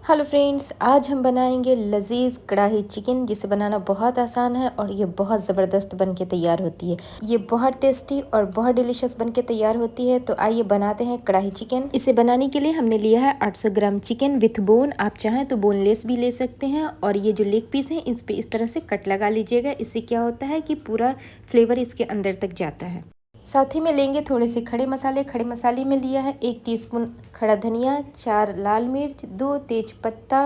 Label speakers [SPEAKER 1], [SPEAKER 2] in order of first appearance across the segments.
[SPEAKER 1] Hello friends, आज हम बनाएंगे लजीज कढ़ाई चिकन, जिसे बनाना बहुत आसान है और ये बहुत ज़बरदस्त बन के तैयार होती है। ये बहुत टेस्टी और बहुत डिलीशियस बन के तैयार होती है। तो आइए बनाते हैं कढ़ाई चिकन। इसे बनाने के लिए हमने लिया है 800 ग्राम चिकन विथ बोन। आप चाहें तो बोनलेस भी ले सकते हैं। और ये जो लेग पीस है, इस पे इस तरह से कट लगा लीजिएगा। इससे क्या होता है कि पूरा फ्लेवर इसके अंदर तक जाता है। साथ ही में लेंगे थोड़े से खड़े मसाले। खड़े मसाले में लिया है 1 टीस्पून खड़ा धनिया, 4 लाल मिर्च, 2 तेज पत्ता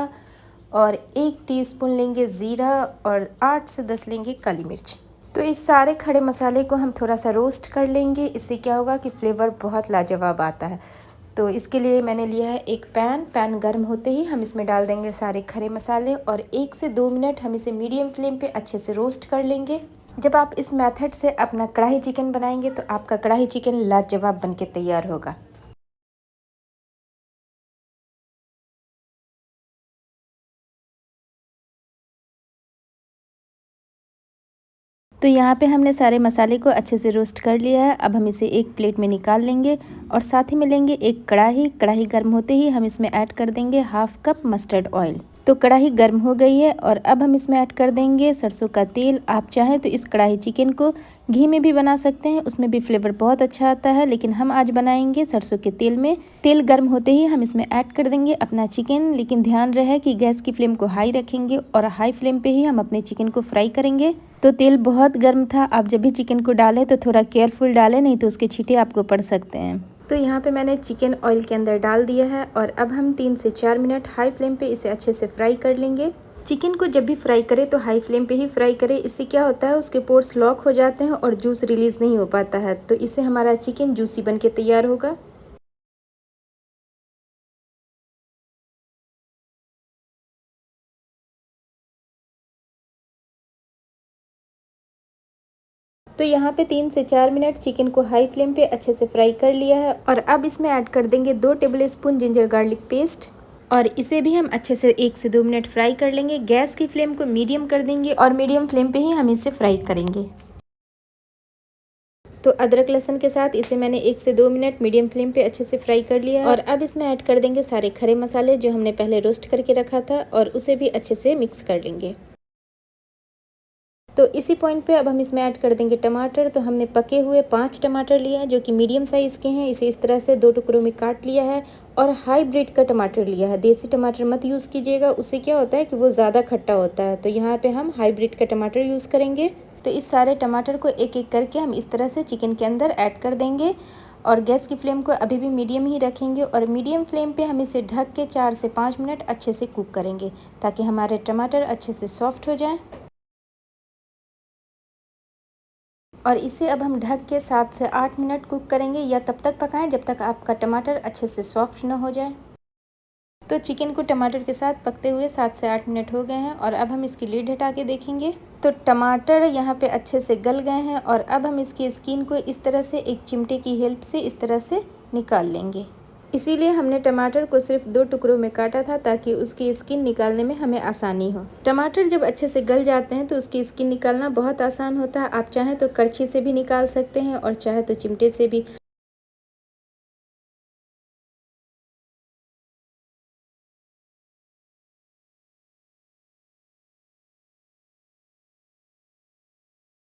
[SPEAKER 1] और 1 टीस्पून लेंगे ज़ीरा और 8 से 10 लेंगे काली मिर्च। तो इस सारे खड़े मसाले को हम थोड़ा सा रोस्ट कर लेंगे। इससे क्या होगा कि फ्लेवर बहुत लाजवाब आता है। तो इसके लिए मैंने लिया है एक पैन गर्म होते ही हम इसमें डाल देंगे सारे खड़े मसाले और 1 से 2 मिनट हम इसे मीडियम फ्लेम पे अच्छे से रोस्ट कर लेंगे। जब आप इस मेथड से अपना कढ़ाई चिकन बनाएंगे तो आपका कढ़ाई चिकन लाजवाब बनके तैयार होगा। तो यहाँ पे हमने सारे मसाले को अच्छे से रोस्ट कर लिया है। अब हम इसे एक प्लेट में निकाल लेंगे और साथ ही में लेंगे एक कढ़ाई गर्म होते ही हम इसमें ऐड कर देंगे हाफ कप मस्टर्ड ऑयल। तो कढ़ाई गर्म हो गई है और अब हम इसमें ऐड कर देंगे सरसों का तेल। आप चाहें तो इस कढ़ाई चिकन को घी में भी बना सकते हैं, उसमें भी फ्लेवर बहुत अच्छा आता है, लेकिन हम आज बनाएंगे सरसों के तेल में। तेल गर्म होते ही हम इसमें ऐड कर देंगे अपना चिकन, लेकिन ध्यान रहे कि गैस की फ्लेम को हाई रखेंगे और हाई फ्लेम पे ही हम अपने चिकन को फ्राई करेंगे। तो तेल बहुत गर्म था। आप जब भी चिकन को डालें तो थोड़ा केयरफुल डालें, नहीं तो उसके छींटे आपको पड़ सकते हैं। तो यहाँ पे मैंने चिकन ऑयल के अंदर डाल दिया है और अब हम 3 से 4 मिनट हाई फ्लेम पे इसे अच्छे से फ्राई कर लेंगे। चिकन को जब भी फ्राई करें तो हाई फ्लेम पे ही फ्राई करें। इससे क्या होता है, उसके पोर्स लॉक हो जाते हैं और जूस रिलीज़ नहीं हो पाता है। तो इससे हमारा चिकन जूसी बन के तैयार होगा। तो यहाँ पे 3 से 4 मिनट चिकन को हाई फ्लेम पे अच्छे से फ्राई कर लिया है और अब इसमें ऐड कर देंगे 2 टेबलस्पून जिंजर गार्लिक पेस्ट और इसे भी हम अच्छे से 1 से 2 मिनट फ्राई कर लेंगे। गैस की फ्लेम को मीडियम कर देंगे और मीडियम फ्लेम पे ही हम इसे फ्राई करेंगे। तो अदरक लहसुन के साथ इसे मैंने 1 से 2 मिनट मीडियम फ्लेम पे अच्छे से फ्राई कर लिया है और अब इसमें ऐड कर देंगे सारे खड़े मसाले जो हमने पहले रोस्ट करके रखा था और उसे भी अच्छे से मिक्स कर लेंगे। तो इसी पॉइंट पे अब हम इसमें ऐड कर देंगे टमाटर। तो हमने पके हुए 5 टमाटर लिए हैं जो कि मीडियम साइज़ के हैं। इसे इस तरह से 2 टुकड़ों में काट लिया है और हाइब्रिड का टमाटर लिया है। देसी टमाटर मत यूज़ कीजिएगा, उससे क्या होता है कि वो ज़्यादा खट्टा होता है। तो यहाँ पे हम हाइब्रिड का टमाटर यूज़ करेंगे। तो इस सारे टमाटर को एक एक करके हम इस तरह से चिकन के अंदर ऐड कर देंगे और गैस की फ्लेम को अभी भी मीडियम ही रखेंगे और मीडियम फ्लेम पे हम इसे ढक के 4 से 5 मिनट अच्छे से कुक करेंगे ताकि हमारे टमाटर अच्छे से सॉफ्ट हो जाएं। और इसे अब हम ढक के 7 से 8 मिनट कुक करेंगे या तब तक पकाएं जब तक आपका टमाटर अच्छे से सॉफ्ट न हो जाए। तो चिकन को टमाटर के साथ पकते हुए 7 से 8 मिनट हो गए हैं और अब हम इसकी लीड हटा के देखेंगे तो टमाटर यहाँ पे अच्छे से गल गए हैं और अब हम इसकी स्किन को इस तरह से एक चिमटे की हेल्प से इस तरह से निकाल लेंगे। इसीलिए हमने टमाटर को सिर्फ 2 टुकड़ों में काटा था ताकि उसकी स्किन निकालने में हमें आसानी हो। टमाटर जब अच्छे से गल जाते हैं तो उसकी स्किन निकालना बहुत आसान होता है। आप चाहें तो करछी से भी निकाल सकते हैं और चाहे तो चिमटे से भी।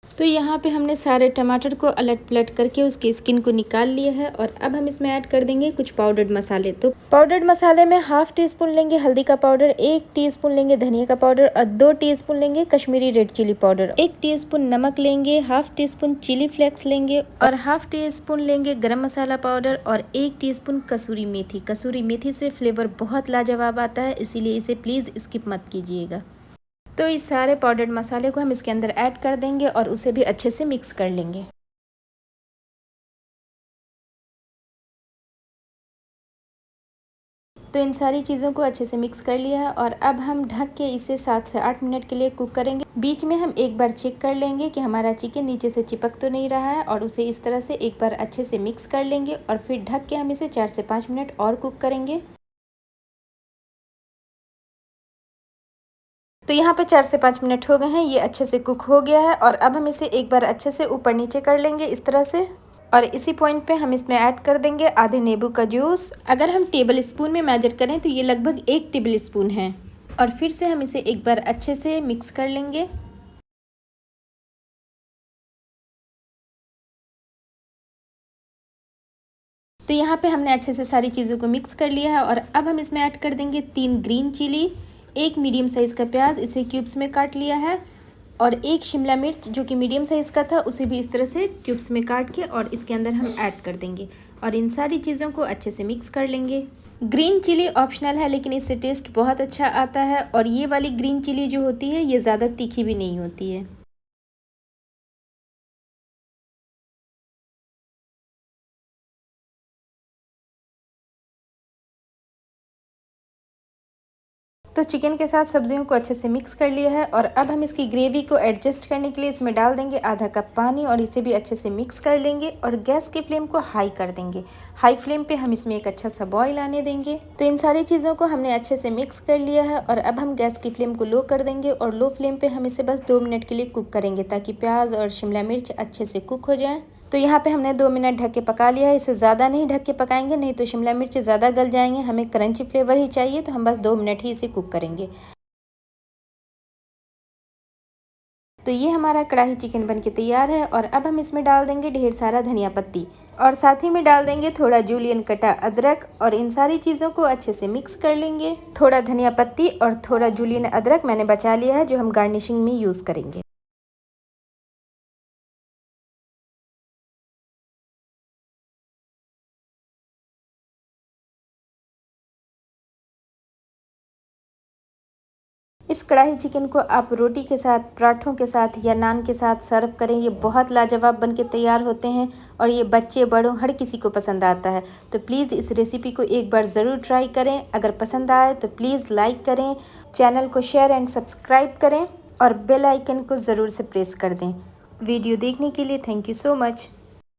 [SPEAKER 1] तो यहाँ पे हमने सारे टमाटर को अलट पलट करके उसकी स्किन को निकाल लिया है और अब हम इसमें ऐड कर देंगे कुछ पाउडर्ड मसाले। तो पाउडर्ड मसाले में हाफ टी स्पून लेंगे हल्दी का पाउडर, 1 टीस्पून लेंगे धनिया का पाउडर और 2 टीस्पून लेंगे Kashmiri red chilli powder, 1 teaspoon नमक लेंगे, half teaspoon chilli flakes लेंगे और हाफ टी स्पून लेंगे गरम मसाला पाउडर और 1 टीस्पून कसूरी मेथी। कसूरी मेथी से फ्लेवर बहुत लाजवाब आता है, इसीलिए इसे प्लीज़ स्किप मत कीजिएगा। तो इस सारे पाउडर्ड मसाले को हम इसके अंदर ऐड कर देंगे और उसे भी अच्छे से मिक्स कर लेंगे। तो इन सारी चीज़ों को अच्छे से मिक्स कर लिया है और अब हम ढक के इसे 7 से 8 मिनट के लिए कुक करेंगे। बीच में हम एक बार चेक कर लेंगे कि हमारा चिकन नीचे से चिपक तो नहीं रहा है और उसे इस तरह से एक बार अच्छे से मिक्स कर लेंगे और फिर ढक के हम इसे 4 से 5 मिनट और कुक करेंगे। तो यहाँ पे 4 से 5 मिनट हो गए हैं, ये अच्छे से कुक हो गया है और अब हम इसे एक बार अच्छे से ऊपर नीचे कर लेंगे इस तरह से। और इसी पॉइंट पे हम इसमें ऐड कर देंगे आधे नींबू का जूस। अगर हम टेबल स्पून में मेजर करें तो ये लगभग 1 टेबल स्पून है। और फिर से हम इसे एक बार अच्छे से मिक्स कर लेंगे। तो यहाँ पे हमने अच्छे से सारी चीज़ों को मिक्स कर लिया है और अब हम इसमें ऐड कर देंगे 3 ग्रीन चिली, 1 मीडियम साइज़ का प्याज, इसे क्यूब्स में काट लिया है, और 1 शिमला मिर्च जो कि मीडियम साइज़ का था, उसे भी इस तरह से क्यूब्स में काट के और इसके अंदर हम ऐड कर देंगे और इन सारी चीज़ों को अच्छे से मिक्स कर लेंगे। ग्रीन चिली ऑप्शनल है लेकिन इससे टेस्ट बहुत अच्छा आता है, और ये वाली ग्रीन चिली जो होती है ये ज़्यादा तीखी भी नहीं होती है। तो चिकन के साथ सब्जियों को अच्छे से मिक्स कर लिया है और अब हम इसकी ग्रेवी को एडजस्ट करने के लिए इसमें डाल देंगे आधा कप पानी और इसे भी अच्छे से मिक्स कर लेंगे और गैस की फ्लेम को हाई कर देंगे। हाई फ्लेम पे हम इसमें एक अच्छा सा बॉईल आने देंगे। तो इन सारी चीज़ों को हमने अच्छे से मिक्स कर लिया है और अब हम गैस की फ्लेम को लो कर देंगे और लो फ्लेम पे हम इसे बस 2 मिनट के लिए कुक करेंगे ताकि प्याज और शिमला मिर्च अच्छे से कुक हो जाए। तो यहाँ पे हमने 2 मिनट ढक के पका लिया है। इसे ज़्यादा नहीं ढक के पकाएंगे, नहीं तो शिमला मिर्च ज़्यादा गल जाएंगे। हमें क्रंची फ्लेवर ही चाहिए, तो हम बस 2 मिनट ही इसे कुक करेंगे। तो ये हमारा कढ़ाई चिकन बनके तैयार है और अब हम इसमें डाल देंगे ढेर सारा धनिया पत्ती और साथ ही में डाल देंगे थोड़ा जूलियन कटा अदरक और इन सारी चीज़ों को अच्छे से मिक्स कर लेंगे। थोड़ा धनिया पत्ती और थोड़ा जूलियन अदरक मैंने बचा लिया है जो हम गार्निशिंग में यूज़ करेंगे। इस कढ़ाई चिकन को आप रोटी के साथ, पराठों के साथ या नान के साथ सर्व करें। ये बहुत लाजवाब बन के तैयार होते हैं और ये बच्चे बड़ों हर किसी को पसंद आता है। तो प्लीज़ इस रेसिपी को एक बार ज़रूर ट्राई करें। अगर पसंद आए तो प्लीज़ लाइक करें, चैनल को शेयर एंड सब्सक्राइब करें और बेल आइकन को ज़रूर से प्रेस कर दें। वीडियो देखने के लिए थैंक यू सो मच।